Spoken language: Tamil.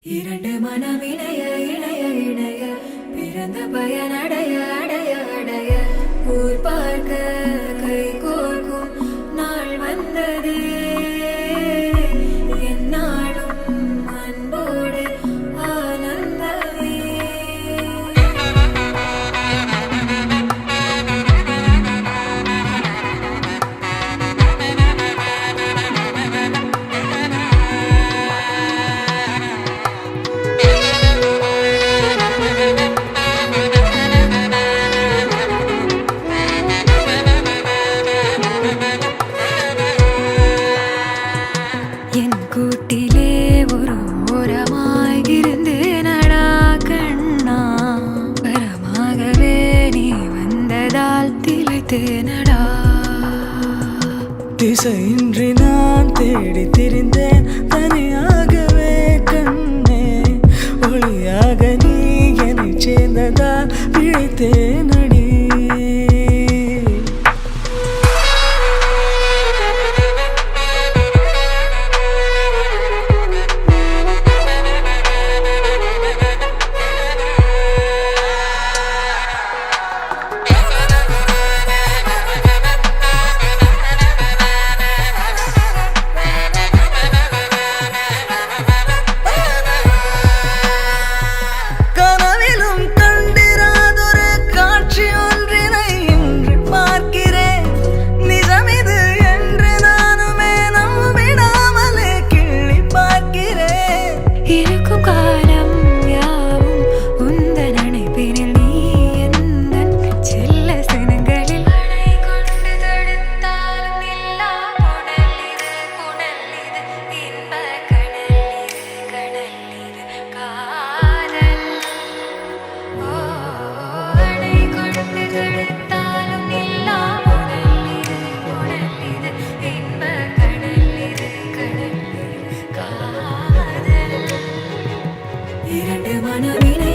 இரண்டு மனம் இணைய இணைய இணைய பிறந்த பயன் அடைய அடைய அடைய ஊர் பார்க்க கை கோர்க்கும் நாள் வந்தது என்னாலும் அன்போடு ஆனந்தமே. என் கூட்டிலே ஒரு ஓரமாய் இருந்தேனடா கண்ணா, வரமாகவே நீ வந்ததால் திளைத்தேனடா. திசையின்றி நான் தேடி திரிந்தேன் தனியாகவே கண்ணே, ஒளியாக நீ என்னை சேர்ந்ததால் பிழைத்தேனடி. கனவிலும் கண்டிராதொரு காட்சி ஒன்றினை இன்று பார்க்கிறேன். நிஜமிது என்று நானுமே நம்பிடாமலே கிள்ளி பார்க்கிறேன். இருக்கும் காலம் யாவும் உந்தன் அணைப்பினில் நீ எந்தன் செல்ல சினங்களில் அணை கொண்டு தடுத்தாலும் இல்லா புனல் இது புனல் இது இன்ப கடல் இது கடல் இது காதல். ஓ, அணை கொண்டு தடுத்தாலும் இல்லா புனல் இது புனல் இது இன்ப கடல் இது கடல் இது காதல். இரண்டு மனவினை